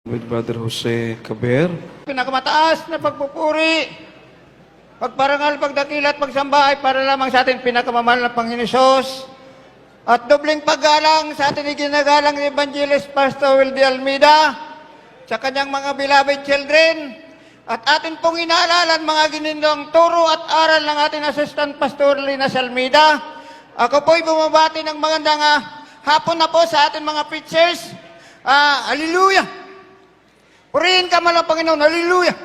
With Brother Jose Caber. Pinakamataas na pagpupuri, pagparangal, pagdakila at pagsamba ay para lamang sa ating pinakamamahal na Panginoon Hesus. At dobling paggalang sa ating iginagalang ni Evangelist Pastor Wildy Almeida sa kanyang mga beloved children. At atin pong inaalalan mga ginindong turo at aral ng ating Assistant Pastor Linas Almeida. Ako po'y bumabati ng magandang hapon na po sa ating mga preachers. Hallelujah! Purihin ka man ang Panginoon. Hallelujah!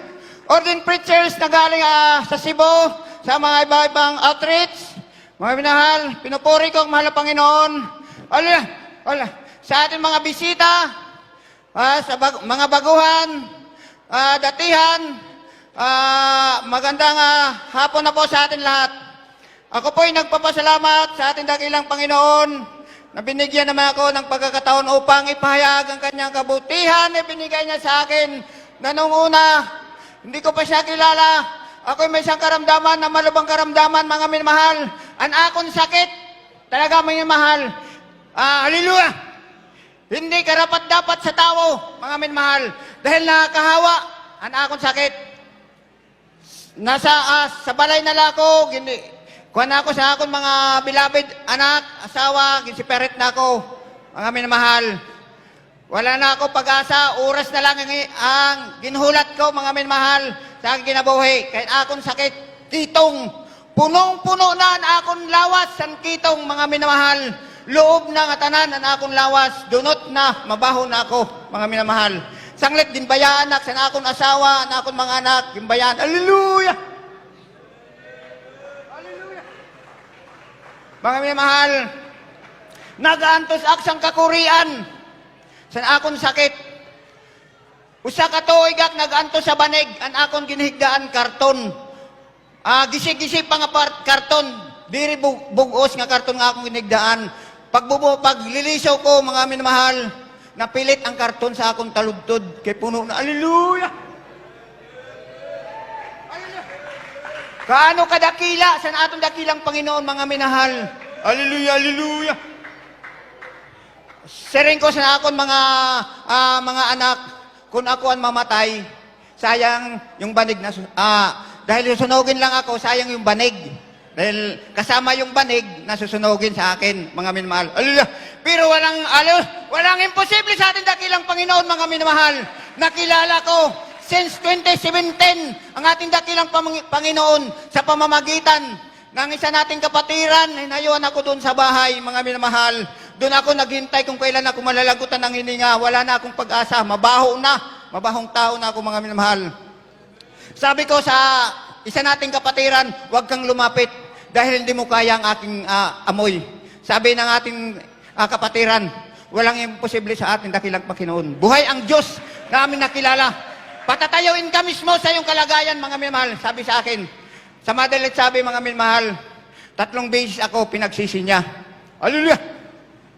Ordin preachers na galing sa Cebu, sa mga iba-ibang outreach. Mga minahal, pinupuri ko ang mahal na Panginoon. Hallelujah! Sa ating mga bisita, sa mga baguhan, datihan, magandang hapon na po sa atin lahat. Ako po'y nagpapasalamat sa ating dakilang Panginoon na binigyan naman ako ng pagkakataon upang ipahayag ang kanyang kabutihan na binigay niya sa akin na nung una, hindi ko pa siya kilala. Ako'y may isang karamdaman na malubang karamdaman, mga minamahal. Ang akong sakit, talaga mga minamahal. Hallelujah! Hindi karapat-dapat sa tao, mga minamahal. Dahil nakakahawa, ang akong sakit. Sa balay na lako, kuha na ako sa akong mga beloved anak, asawa, ginsiperit na ako, mga minamahal. Wala na ako pag-asa, oras na lang ang ginhulat ko, mga minamahal, sa aking kinabuhi. Kahit akong sakit, kitong, punong-puno na ang akong lawas, ang kitong, mga minamahal. Loob na nga tanan ang akong lawas, dunot na, mabaho na ako, mga minamahal. Sanglit din bayaan anak, sa akong asawa, ang akong mga anak, gimbayan. Hallelujah! Mga minamahal, nagaantos aksang kakurian sa akong sakit. Usa ka tuig nagaantos sa banig, ang akong ginhigdaan karton. Gisi-gisi pa nga karton, diri bugos nga karton nga akong ginhigdaan. Paglilisaw ko, mga minamahal, napilit ang karton sa akong taludtod kay puno na. Hallelujah! Kaano kadakila sa atong dakilang Panginoon, mga minahal. Hallelujah, hallelujah. Sering ko sa akon mga anak, kung ako ang mamatay, sayang yung banig na, dahil susunugin lang ako, sayang yung banig. Dahil kasama yung banig na susunugin sa akin, mga minamahal. Hallelujah. Pero walang imposible sa ating dakilang Panginoon, mga minamahal. Nakilala ko, since 2017, ang ating dakilang Panginoon sa pamamagitan ng isa nating kapatiran, hinayuan ako doon sa bahay, mga minamahal. Doon ako naghintay kung kailan ako malalagutan ng hininga. Wala na akong pag-asa, mabahong tao na ako, mga minamahal. Sabi ko sa isa nating kapatiran, huwag kang lumapit dahil hindi mo kaya ang aking amoy. Sabi ng ating kapatiran, walang imposible sa ating dakilang Panginoon. Buhay ang Diyos na aming nakilala. Patatayuin ka mismo sa iyong kalagayan, mga minamahal. Sabi sa akin, sa madalit sabi, mga minamahal, 3 beses ako pinagsisi niya. Hallelujah!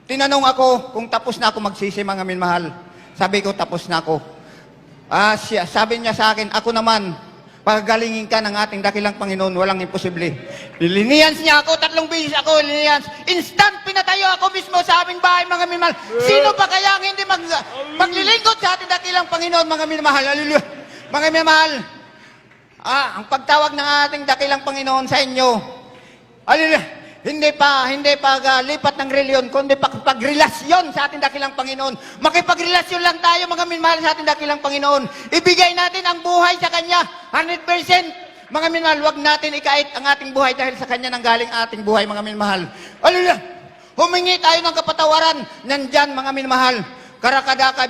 Tinanong ako kung tapos na ako magsisi, mga minamahal. Sabi ko, tapos na ako. Sabi niya sa akin, ako naman, paggalingin ka ng ating dakilang Panginoon, walang imposible. Linians niya ako, 3 beses ako, linians. Instant pinatayo ako mismo sa aming bahay, mga minamahal. Sino pa kaya ang hindi maglilingkod sa ating dakilang Panginoon, mga minamahal? Hallelujah! Mga minamahal, ang pagtawag ng ating dakilang Panginoon sa inyo, hallelujah, hindi pa lipat ng reliyon, kundi pagrelasyon sa ating dakilang Panginoon. Makipagrelasyon lang tayo, mga minamahal, sa ating dakilang Panginoon. Ibigay natin ang buhay sa Kanya, 100%. Mga minamahal, huwag natin ikait ang ating buhay dahil sa Kanya nang galing ating buhay, mga minamahal. Hallelujah! Humingi tayo ng kapatawaran. Nandyan, mga minamahal. Karakadaka,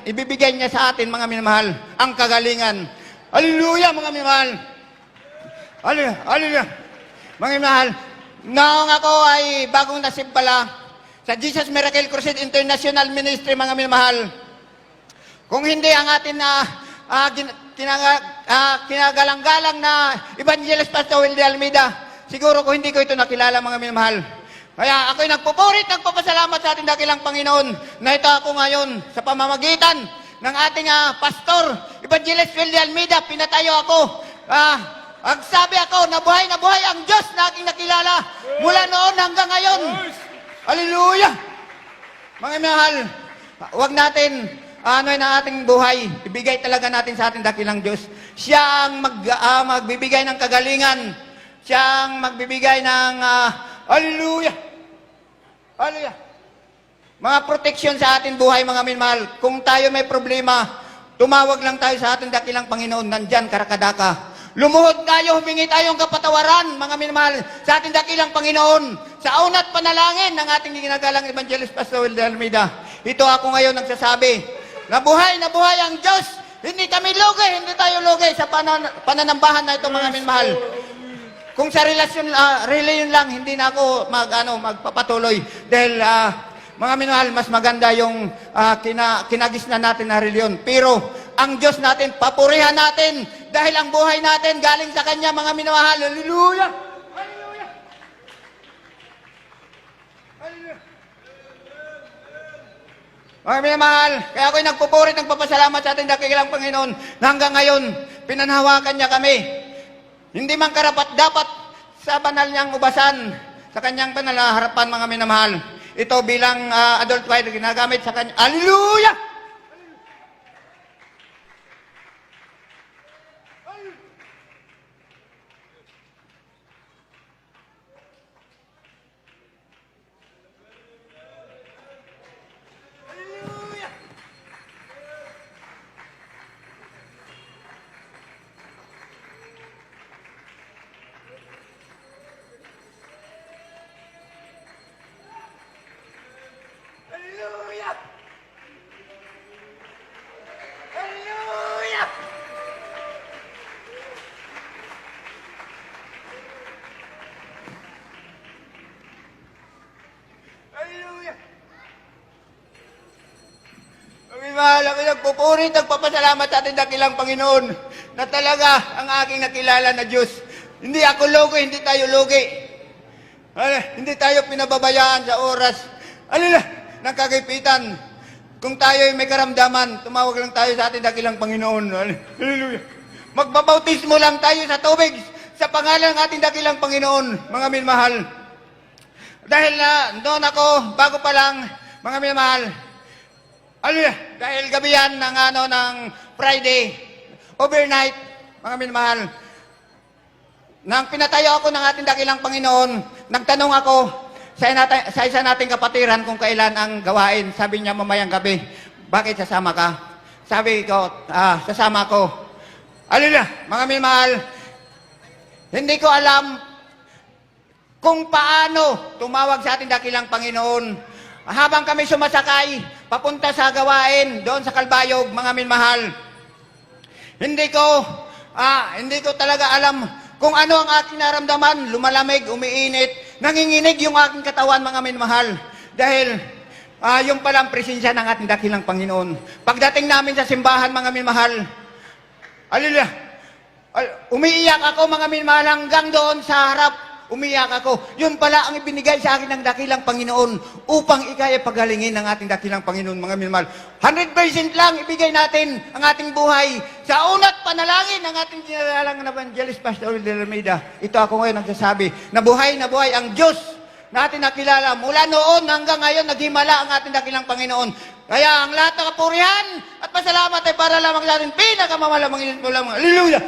ibibigay niya sa atin, mga minamahal, ang kagalingan. Hallelujah, mga minamahal. Hallelujah, hallelujah. Mga minamahal, noong ako ay bagong nasimpala sa Jesus Miracle Crusade International Ministry, mga minamahal, kung hindi ang atin na kinagalang-galang na Evangelist Pastor Wildy Almeida, siguro ko hindi ko ito nakilala, mga minamahal. Kaya ako'y nagpapasalamat sa ating dakilang Panginoon na ito ako ngayon sa pamamagitan ng ating pastor, Evangelist Wildy Almeida, pinatayo ako. Sabi ako, nabuhay ang Diyos na aking nakilala mula noon hanggang ngayon. Hallelujah! Mga mahal, huwag natin ano na ating buhay, ibigay talaga natin sa ating dakilang Diyos. Siya ang magbibigay ng kagalingan. Siya ang magbibigay ng, hallelujah! Hallelujah! Mga proteksyon sa ating buhay, mga minmahal. Kung tayo may problema, tumawag lang tayo sa ating dakilang Panginoon, nandyan, karakadaka. Lumuhod tayo, humingi tayong kapatawaran, mga minmahal, sa ating dakilang Panginoon. Sa unat panalangin ng ating ginagalang Evangelist Pastor Will de Almeida. Ito ako ngayon nagsasabi, na buhay ang Diyos. Hindi kami lugi, hindi tayo lugi sa pananambahan na ito, mga minmahal. Kung sa relasyon lang, hindi na ako magpapatuloy. Dahil, mga minahal, mas maganda yung kinagisnan natin na reliyon. Pero, ang Diyos natin, papurihan natin. Dahil ang buhay natin, galing sa Kanya, mga minahal. Hallelujah! Hallelujah! Hallelujah! Mga minamahal, kaya ako'y nagpupurit, nagpapasalamat sa ating dakilang Panginoon na hanggang ngayon, pinanhawakan niya kami. Hindi man karapat dapat sa banal niyang ubasan, sa kanyang banal na harapan, mga minamahal. Ito bilang adult wine, ginagamit sa kanya. Hallelujah! Hallelujah! Hallelujah! Hallelujah! Ang mahal, ako nagpupuri, nagpapasalamat sa ating dakilang Panginoon na talaga ang aking nakilala na Diyos. Hindi ako lugi, hindi tayo lugi. Hindi tayo pinababayaan sa oras. Ng kagapitan. Kung tayo may karamdaman, tumawag lang tayo sa ating dakilang Panginoon. Hallelujah. Magbabautismo lang tayo sa tubig sa pangalan ng ating dakilang Panginoon, mga minmahal. Dahil doon ako, bago pa lang, mga minmahal, dahil gabi yan ng Friday, overnight, mga minmahal, nang pinatayo ako ng ating dakilang Panginoon, nagtanong ako, sa isa nating kapatiran kung kailan ang gawain. Sabi niya mamayang gabi, bakit sasama ka? Sabi ko, sasama ko. Mga minmahal, hindi ko alam kung paano tumawag sa ating dakilang Panginoon. Habang kami sumasakay, papunta sa gawain, doon sa Kalbayog, mga minmahal, hindi ko talaga alam kung ano ang aking naramdaman, lumalamig, umiinit, nanginginig yung aking katawan, mga minmahal. Dahil, yung palang presensya ng ating dakilang Panginoon. Pagdating namin sa simbahan, mga minmahal, umiiyak ako, mga minmahal, hanggang doon sa harap, umiiyak ako. Yun pala ang ibinigay sa akin ng dakilang Panginoon upang ikaya pagalingin ng ating dakilang Panginoon, mga minmahal. 100% lang ibigay natin ang ating buhay sa unat panalangin ng ating ginagalang Evangelist Pastor Will de Almeida. Ito ako ngayon nagsasabi na buhay ang Diyos na ating nakilala. Mula noon hanggang ngayon, naghimala ang ating dakilang Panginoon. Kaya ang lahat ng kapurihan at pasalamat ay para lamang sa ating pinakamamalamang lamang. Hallelujah!